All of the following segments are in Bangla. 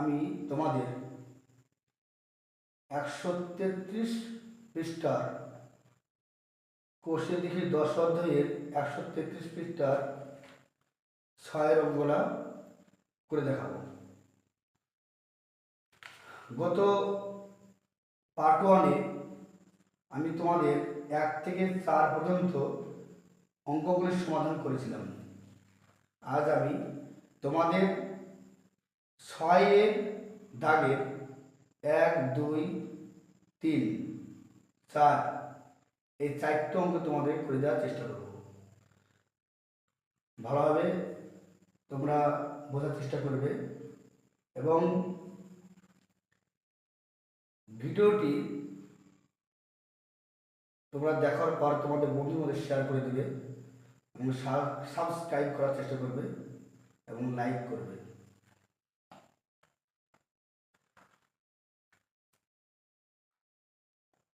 আমি তোমাদের 133 পৃষ্ঠার কোষে দেখি 10 অধ্যায়ের 133 পৃষ্ঠার 6 অঙ্কটা করে দেখাবো। গত পার্ট 1-এ আমি তোমাদের 1 থেকে 4 পর্যন্ত অঙ্কগুলির সমাধান করেছিলাম। আজ আমি তোমাদের 6-এর দাগের 1, 2, 3, 4 এই 4টে অঙ্ক তোমাদের করে দেওয়ার চেষ্টা করব। ভালোভাবে তোমরা বোঝার চেষ্টা করবে এবং ভিডিওটি তোমরা দেখার পর তোমাদের বন্ধুর মধ্যে শেয়ার করে দেবে এবং সাবস্ক্রাইব করার চেষ্টা করবে এবং লাইক করবে।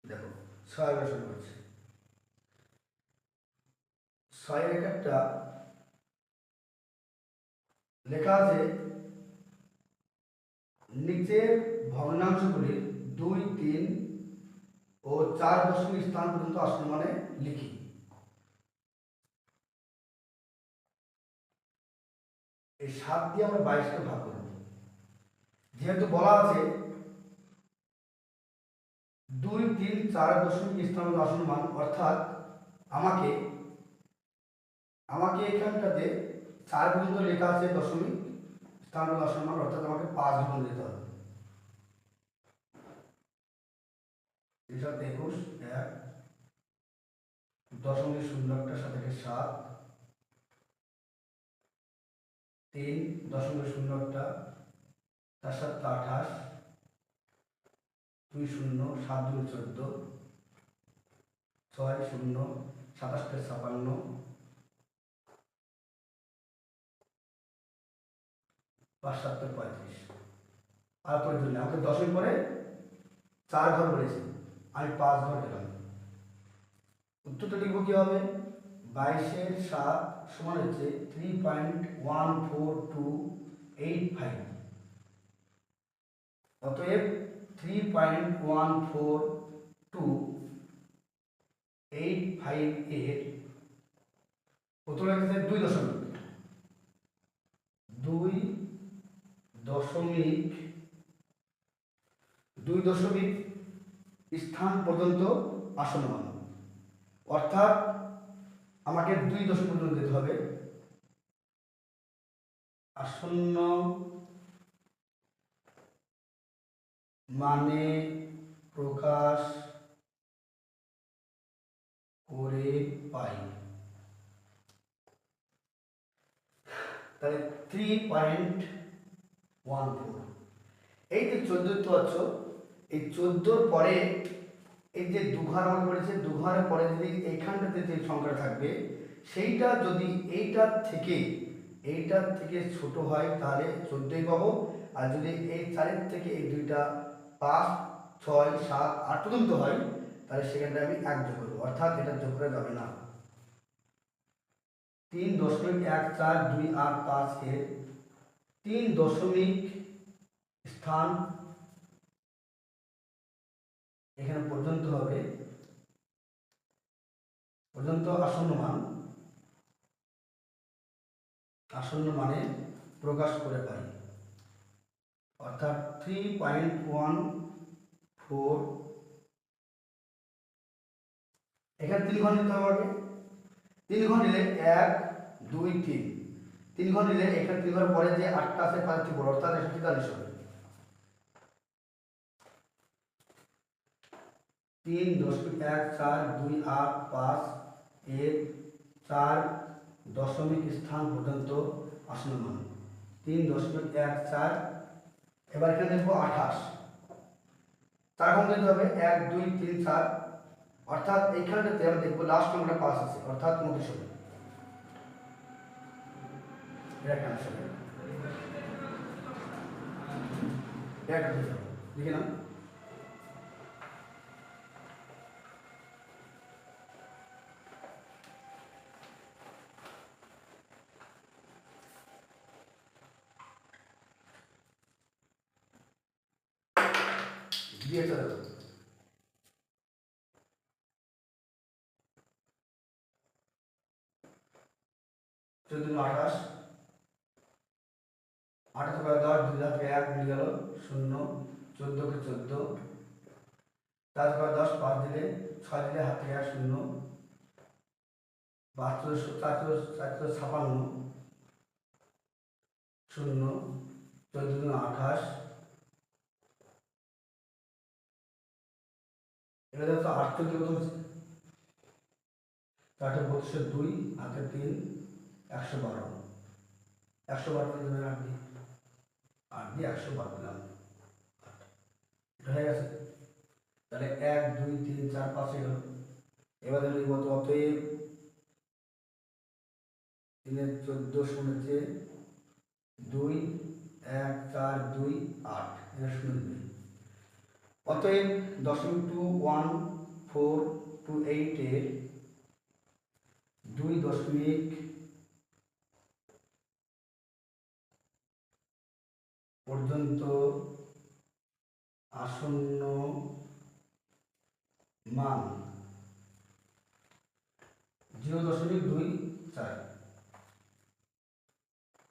দেখো 6 শুরু করছি। 6 একটা লেখা আছে, নিচের ভগ্নাংশগুলির 2, 3 ও 4 দশমিক স্থান পর্যন্ত আসন মানে লিখি। এই 7 দিয়ে আমরা 22কে ভাগ করব। যেহেতু বলা আছে 2, 3, 4 দশমিক স্থান আসন মান, অর্থাৎ আমাকে এখানটাতে 4 পর্যন্ত লেখা আছে দশমিক স্থান আসন মান, অর্থাৎ আমাকে 5 গুণ দিতে হবে। 21, 1 দশমিক 0 সাথে 7, 3 দশমিক 0 তার সাথে 28, 2 0 7 2 14, 6 0 27 56, 5 7 35। আর প্রয়োজন নেই, আমাকে 10-এর পরে 4 ঘর বলেছে, আমি 5 ঘর দিলাম। উত্তরটা লিখব কি হবে? 22-এর 7 সমান হচ্ছে 3.14285। অতএব 3.14285 এর প্রথম লিখেছে 2 দশমিক স্থান পর্যন্ত আসন মান, অর্থাৎ আমাকে 2 দশমিক পর্যন্ত দিতে হবে। আসন্ন মানে প্রকাশ করে পাই। তাহলে 3.14। এই যে 14 পাচ্ছ, এই 14 পরে এই যে দুঘর আমার বলেছে, দুঘরের পরে যদি এইখানটাতে যে সংখ্যাটা থাকবে সেইটা যদি এইটার থেকে ছোট হয় তাহলে 14ই পাবো। আর যদি এই 4-এর থেকে এই দুইটা 5, 6, 7, 8 পর্যন্ত হয় তাহলে সেখানটা আমি 1 যোগ করবো, অর্থাৎ এটা যোগ করা যাবে না। 3.14285 এর 3 দশমিক স্থান এখানে পর্যন্ত হবে, পর্যন্ত আসন্ন মানে প্রকাশ করে পাই, অর্থাৎ 3.14। এখানে 3 ঘর নিতে হবে। 3 ঘর নিলে 1 2 3, 3 ঘর নিলে এখানে 3 ঘর পরে যে 8টা আছে 5 থেকে বড়, অর্থাৎ 143 হবে। 3.14285 এর 4 দশমিক স্থান পর্যন্ত আসন মান 3.14। এবার এখানে দেখবো 28, 4 ঘর দিতে হবে 1 2 3 4, অর্থাৎ এইখানটাতে আমরা দেখবো লাস্ট নম্বরটা 5 আছে, অর্থাৎ 29 হবে। এটা ক্যান্সেল হবে, এটা লিখে নাও। দিয়ে চলে যাবে 14 28 28 10 2 হাতে 1 মিলে গেল 0 14 কে 14 4 10 5 দিলে 6 দিলে হাতে 1 0 72 4 56 0 14 28 এবারে তো 48 কত হচ্ছে 4 32 হাতে 3 112 112 দিলে 8 দিয়ে 112 দিলাম এটা হয়ে গেছে তাহলে 1 2 3 4 5 এলো এবারে লিখব তো অতএব 3 14 শুনেছে 2 1 4 2 8 এটা শুনবে অতএব 0.21428 এর 2 দশমিক পর্যন্ত আসন্ন মান 0.24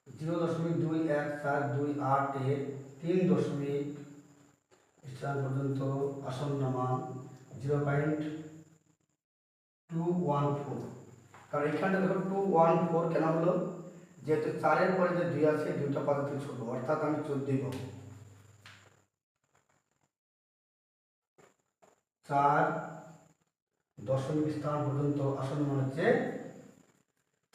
0.21428 এর 3 দশমিক স্থান পর্যন্ত আসন্ন মান 0.214 কারণ এখানটা দেখো 214 কেন হলো যেহেতু 4 পরে যে 2 আছে 2টা পদার্থ ছোট অর্থাৎ আমি 14 পাবো 4 দশমিক স্থান পর্যন্ত আসন্ন মান হচ্ছে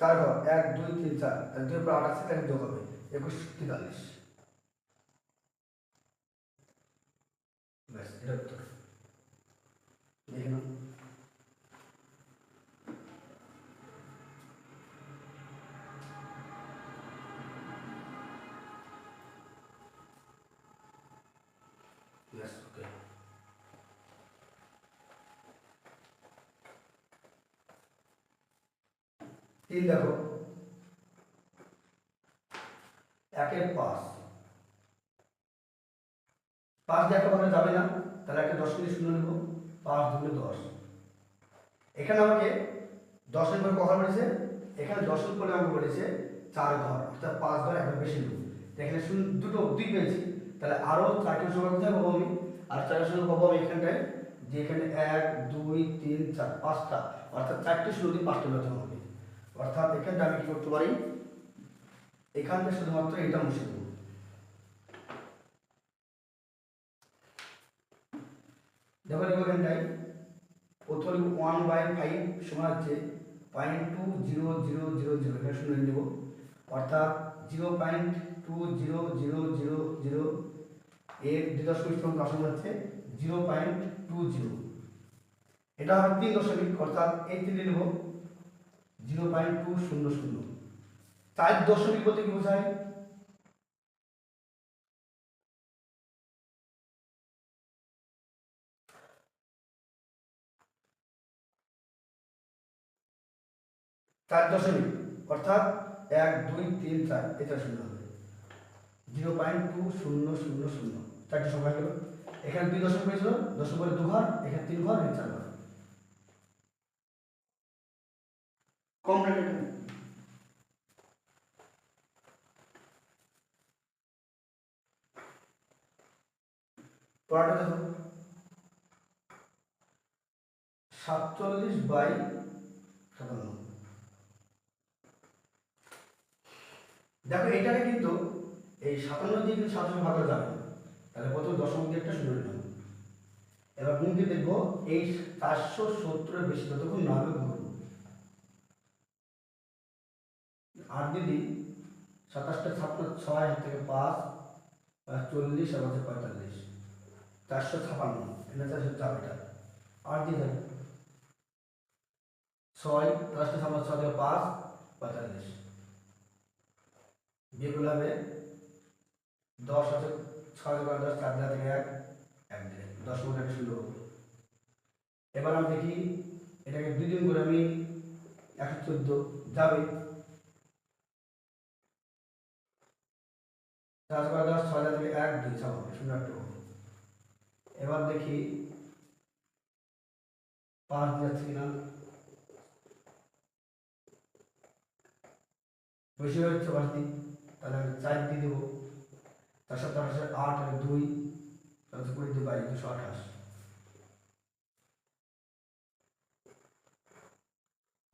4 ঘর 1 2 3 4 তাহলে 2 পর 8 আছে তাহলে যোগ হবে 21 43 ব্যাস এটা উত্তর দেখে নাও Yes, okay. তিন দেখো 1 এর 5 দিয়ে একটা যাবে না তাহলে একটা 10 মিনিট শূন্য নেব 5 দুগুণে 10 এখানে আমাকে 10 এর পরে কখন বলেছে এখানে 10 এর পরে আমাকে বলেছে 4 ঘর অর্থাৎ 5 ঘর একবার বেশি নেব এখানে দুটো 2 পেয়েছি তাহলে আরো 4টি সংখ্যা কোথায় পাবো আমি আর 4টি সংখ্যা পাবো আমি এখানটায় যে এখানে 1 2 3 4 5টা অর্থাৎ 4টি শূন্য দিয়ে 5টা বের হবে অর্থাৎ এখানটা আমি কি করতে পারি এখানটা শুধুমাত্র এটা মুছে দেবো দেখো এখানটায় প্রথমে 1/5 সমান হচ্ছে 0.2000 এখানে শুনে নেব অর্থাৎ 0.2000 এর 2 দশমিক স্থান দশমিক হচ্ছে 0.20 এটা হবে 3 দশমিক অর্থাৎ এই 3 নেব 0.200 4 দশমিক বলতে কি বোঝায় 4 দশমিক অর্থাৎ 1 2 3 4 এটা শূন্য হবে 0.2000 চারটি সংখ্যা গেল এখানে 2 দশমিক হয়েছিল দশমিক পরে 2 ঘর এখানে 3 ঘর এখানে 4 ঘর কম রেখে পড়াটা দেখো 47/57 দেখো এটাকে কিন্তু এই 57 দিয়ে কিন্তু 57 ভাগ করা যাবে তাহলে প্রথম দশমিক দিয়ে একটা শূন্য নিলাম এবার গুণ দিয়ে দেখবো এই 470 এর বেশি যতক্ষণ না হবে গুণ 8 দিদি 27টা 6 হাত থেকে 5 40 আর 45 456 এটা 456 এটা 8 দিয়ে যাবে 6 প্লাসটা 6 থেকে 5 45 বিয়োগ হবে 10 আছে 6 থেকে 10 4 থেকে 1 1 দিলে 10 মধ্যে একটা শূন্য এবার আমি দেখি এটাকে 2 দিন করে আমি 114 যাবে 4 থেকে 10 6 থেকে 1 2 6 শূন্য একটা এবার দেখি পাঁচ যাচ্ছে কিনা, বেশি হচ্ছে পাঁচ দিন, তাহলে আমি 4 দিয়ে দেবো। 4 7 28 8 আর 2 তাহলে 20 দিয়ে 22 228।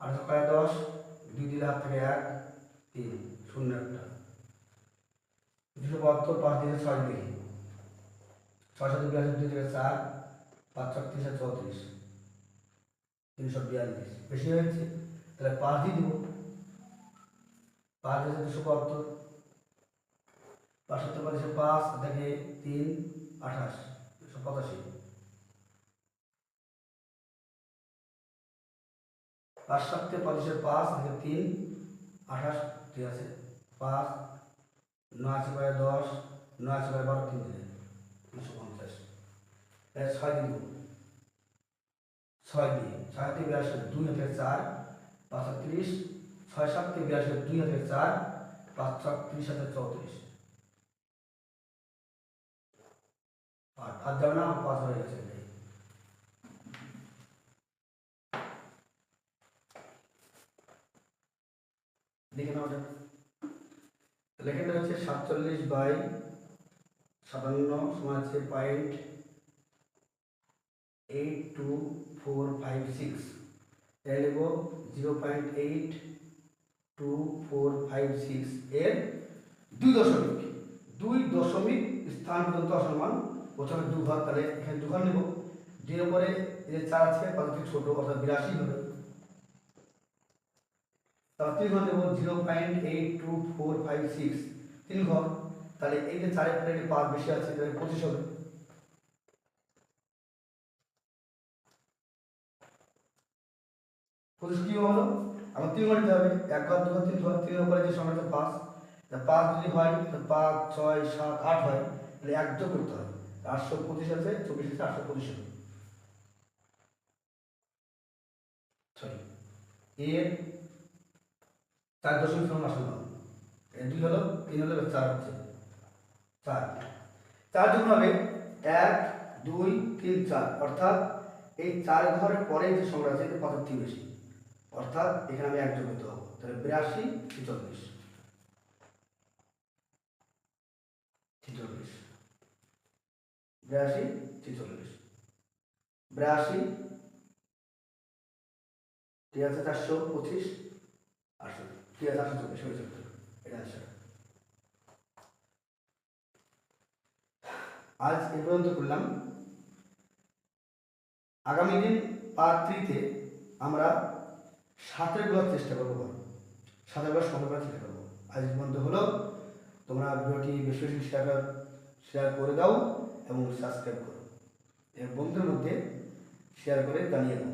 8 ছয় 10, 2 দিলে হাত থেকে 1 3 0 একটা 272, 5 দিলে 6 দেখি, 6 7 42 2 থেকে 4 5 4 30 34 342, বেশি হয়েছে তাহলে 5 দিয়ে দেবো। 5 হচ্ছে 272, 5 7 5 5 থেকে 3 28 285, 5 7 5 থেকে 3 28, ঠিক আছে 5 9 আছে 10 9 আছে 12 3 দিলে 250, 6 দিব, 6 দিয়ে 6 থেকে 82 2 হাতে 4 5 30, 6 7 থেকে 82 2 হাতে 4 5 4 30 হাতে 34, আর হাত যাবে না, 5 হয়ে গেছে। দেখে নাও, ওটা লেখাটা হচ্ছে 47/57 সমান আছে 0.82456, এর নেব 0.82456 এর 2 দশমিক স্থান পর্যন্ত অসমান, প্রথমে 2 ঘর, তাহলে এখানে 2 ঘর নেব, 2 এর পরে এই যে 4 আছে 5 থেকে ছোট অর্থাৎ 82 হবে, তাহলে 3 ঘর নেব 0.82456 3 ঘর, তাহলে এই যে 4 এর পরে 5 বেশি আছে তাহলে 25 হবে। কি হলো, আমার 3 ঘর নিতে হবে, 1 ঘর 2 ঘর 3 ঘর, 3 এর পরে যে সংখ্যাটা 5, তা 5 যদি হয় তাহলে 5 6 7 8 হয়, তাহলে 1 যোগ করতে হবে, 825 আছে 24 আছে 825 হবে, সরি এর 4 দশমিক সমান আসল মান, এর 2 হলো 3 হলো 4 হচ্ছে 4 4 যোগ হবে 1 2 3 4, অর্থাৎ এই 4 ঘরের পরে যে সংখ্যা আছে এটা 5 এর থেকে বেশি, অর্থাৎ এখানে আমি 1 যোগ করতে হবে, তাহলে 82 46 46 82 46 82, ঠিক আছে 425 800, ঠিক আছে 824 হয়ে যাবে, এটা আনসার। আজ এ পর্যন্ত করলাম। আগামী দিন পার্ট 3-তে আমরা 7-এর গুলোর চেষ্টা করবো, 7-এর গুলো সমাধান করার চেষ্টা করবো। আজ পর্যন্ত হলো, তোমরা ভিডিওটি বেশি বেশি শেয়ার করে দাও এবং সাবস্ক্রাইব করো, এর বন্ধুদের মধ্যে শেয়ার করে জানিয়ে দাও।